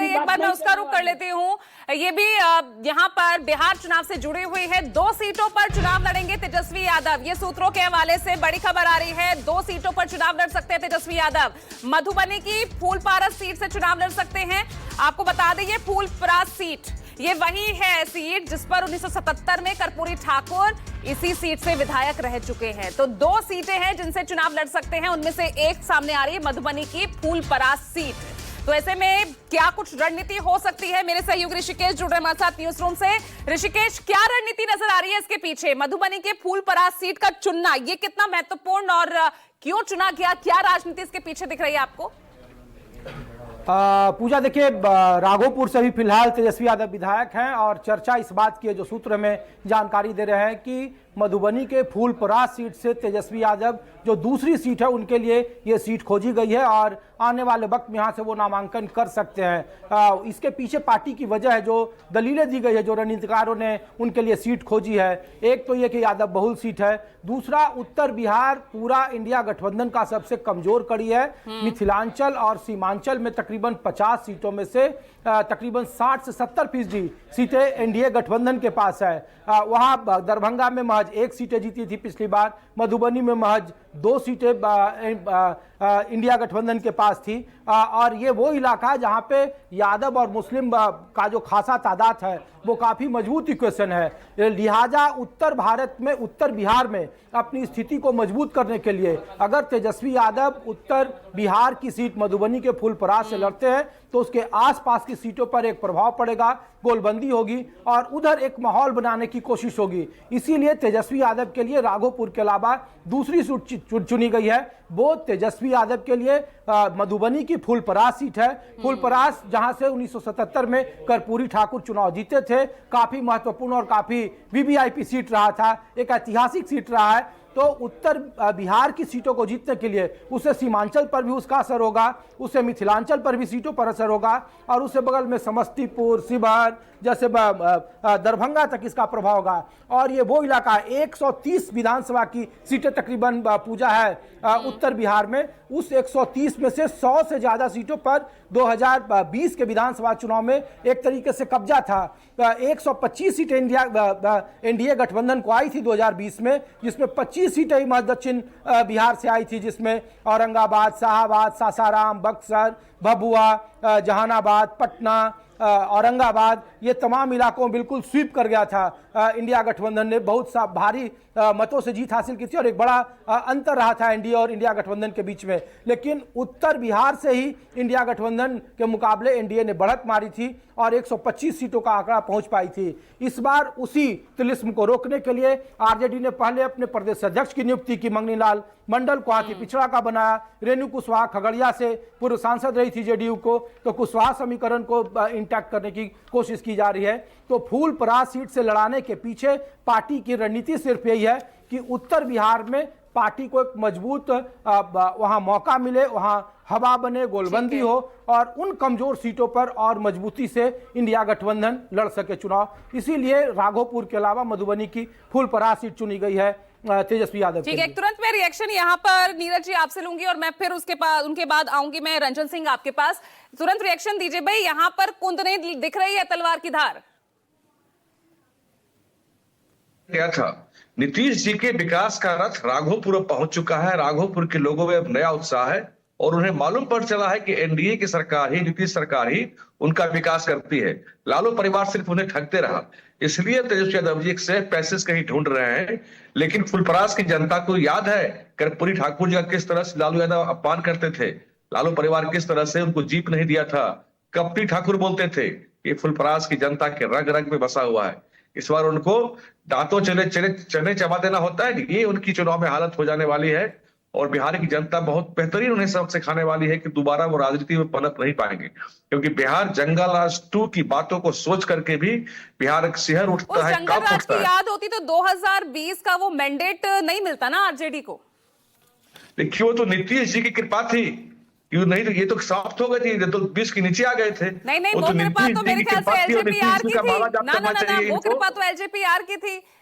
चलिए एक बार मैं उसका रुख कर लेती हूँ। ये भी यहाँ पर बिहार चुनाव से जुड़ी हुई है। 2 सीटों पर चुनाव लड़ेंगे तेजस्वी यादव, ये सूत्रों के हवाले से बड़ी खबर आ रही है। 2 सीटों पर चुनाव लड़ सकते हैं तेजस्वी यादव। मधुबनी की फूलपारस सीट से चुनाव लड़ सकते हैं। आपको बता दें, ये फूलपरास सीट ये वही है सीट जिस पर 1977 में कर्पूरी ठाकुर इसी सीट से विधायक रह चुके हैं। तो 2 सीटें हैं जिनसे चुनाव लड़ सकते हैं, उनमें से एक सामने आ रही है मधुबनी की फूलपरास सीट। तो ऐसे में क्या कुछ रणनीति हो सकती है? मेरे सहयोगी ऋषिकेश जुड़ रहे हमारे साथ न्यूज रूम से। ऋषिकेश, क्या रणनीति नजर आ रही है इसके पीछे? मधुबनी के फूलपरास सीट का चुनना ये कितना महत्वपूर्ण और क्यों चुना गया? क्या राजनीति इसके पीछे दिख रही है आपको? पूजा, देखिए, राघोपुर से भी फिलहाल तेजस्वी यादव विधायक हैं और चर्चा इस बात की है, जो सूत्र हमें जानकारी दे रहे हैं कि मधुबनी के फूलपरास सीट से तेजस्वी यादव जो दूसरी सीट है उनके लिए ये सीट खोजी गई है और आने वाले वक्त में यहाँ से वो नामांकन कर सकते हैं। इसके पीछे पार्टी की वजह है, जो दलीलें दी गई है, जो रणनीतिकारों ने उनके लिए सीट खोजी है। एक तो ये कि यादव बहुल सीट है, दूसरा उत्तर बिहार पूरा इंडिया गठबंधन का सबसे कमजोर कड़ी है। मिथिलांचल और सीमांचल में तकरीबन 50 सीटों में से तकरीबन 60 से 70% सीटें एनडीए गठबंधन के पास है। वहाँ दरभंगा में महज 1 सीटें जीती थी पिछली बार, मधुबनी में महज 2 सीटें इंडिया गठबंधन के पास थी। और ये वो इलाका है जहाँ पे यादव और मुस्लिम का जो खासा तादाद है वो काफ़ी मजबूत इक्वेशन है। लिहाजा उत्तर भारत में, उत्तर बिहार में अपनी स्थिति को मजबूत करने के लिए अगर तेजस्वी यादव उत्तर बिहार की सीट मधुबनी के फूलपरास से लड़ते हैं तो उसके आसपास की सीटों पर एक प्रभाव पड़ेगा, गोलबंदी होगी और उधर एक माहौल बनाने की कोशिश होगी। इसीलिए तेजस्वी यादव के लिए राघोपुर के अलावा दूसरी सीट चुनी गई है। वो तेजस्वी यादव के लिए मधुबनी की फूलपरास सीट है। फूलपरास जहां से 1977 में कर्पूरी ठाकुर चुनाव जीते थे, काफी महत्वपूर्ण और काफी वीवीआईपी सीट रहा था, एक ऐतिहासिक सीट रहा है। तो उत्तर बिहार की सीटों को जीतने के लिए उससे सीमांचल पर भी उसका असर होगा, उससे मिथिलांचल पर भी सीटों पर असर होगा और उससे बगल में समस्तीपुर, शिवहर जैसे दरभंगा तक इसका प्रभाव होगा। और ये वो इलाका 130 विधानसभा की सीटें तकरीबन पूजा है उत्तर बिहार में। उस 130 में से 100 से ज़्यादा सीटों पर 2020 के विधानसभा चुनाव में एक तरीके से कब्जा था। 125 सीटें एनडीए गठबंधन को आई थी 2020 में, जिसमें 25 सीटें ही मध्य दक्षिण बिहार से आई थी, जिसमें औरंगाबाद, शाहाबाद, सासाराम, बक्सर, भभुआ, जहानाबाद, पटना, औरंगाबाद, ये तमाम इलाकों में बिल्कुल स्वीप कर गया था। इंडिया गठबंधन ने बहुत सा भारी मतों से जीत हासिल की थी और एक बड़ा अंतर रहा था एनडीए और इंडिया गठबंधन के बीच में। लेकिन उत्तर बिहार से ही इंडिया गठबंधन के मुकाबले एनडीए ने बढ़त मारी थी और 125 सीटों का आंकड़ा पहुंच पाई थी। इस बार उसी तिलिस्म को रोकने के लिए आरजेडी ने पहले अपने प्रदेश अध्यक्ष की नियुक्ति की, मंगनी लाल मंडल को अति पिछड़ा का बनाया। रेणु कुशवाहा खगड़िया से पूर्व सांसद रही थी जेडीयू को, तो कुशवाहा समीकरण को इंटैक्ट करने की कोशिश की जा रही है। तो फूलपरास सीट से लड़ाने के पीछे पार्टी की रणनीति सिर्फ यही है कि उत्तर बिहार में पार्टी को एक मजबूत वहां मौका मिले, वहां हवा बने, गोलबंदी हो और उन कमजोर सीटों पर और मजबूती से इंडिया गठबंधन लड़ सके चुनाव। इसीलिए राघोपुर के अलावा मधुबनी की फूलपरास सीट चुनी गई है तेजस्वी यादव। ठीक है, तुरंत मैं रिएक्शन यहाँ पर नीरज जी आपसे लूंगी और मैं फिर उनके बाद आऊंगी मैं रंजन सिंह आपके पास। तुरंत रिएक्शन दीजिए भाई, यहाँ पर कुंदने दिख रही है तलवार की धार। क्या था, नीतीश जी के विकास का रथ राघोपुर पहुंच चुका है। राघोपुर के लोगों में अब नया उत्साह है और उन्हें मालूम पड़ चला है कि एनडीए की सरकार ही, नीतीश सरकार ही उनका विकास करती है। लालू परिवार सिर्फ उन्हें ठगते रहा, इसलिए तेजस्वी यादव जी एक सेफ पैसेज कहीं ढूंढ रहे हैं। लेकिन फुलपरास की जनता को याद है कर्पूरी ठाकुर जी का किस तरह से लालू यादव अपमान करते थे, लालू परिवार किस तरह से उनको जीप नहीं दिया था, कपटी ठाकुर बोलते थे। ये फुलपरास की जनता के रग रग में बसा हुआ है। इस बार उनको दांतों चने चबा देना होता है, ये उनकी चुनाव में हालत हो जाने वाली है और बिहार की जनता बहुत बेहतरीन उन्हें सबक सिखाने वाली है कि दोबारा वो राजनीति में पनप नहीं पाएंगे, क्योंकि बिहार जंगल राज 2 की बातों को सोच करके भी बिहार एक सिहर उठता है, जंगल राज की याद होती तो 2020 का वो मैंडेट नहीं मिलता ना आरजेडी को। देखिए, वो तो नीतीश जी की कृपा थी, क्यों नहीं तो ये तो समाप्त हो गए थे, तो 20 के नीचे आ गए थे। नहीं, वो कृपा तो मेरे ख्याल से एलजेपीआर की थी। ना, वो कृपा तो एलजेपीआर की थी।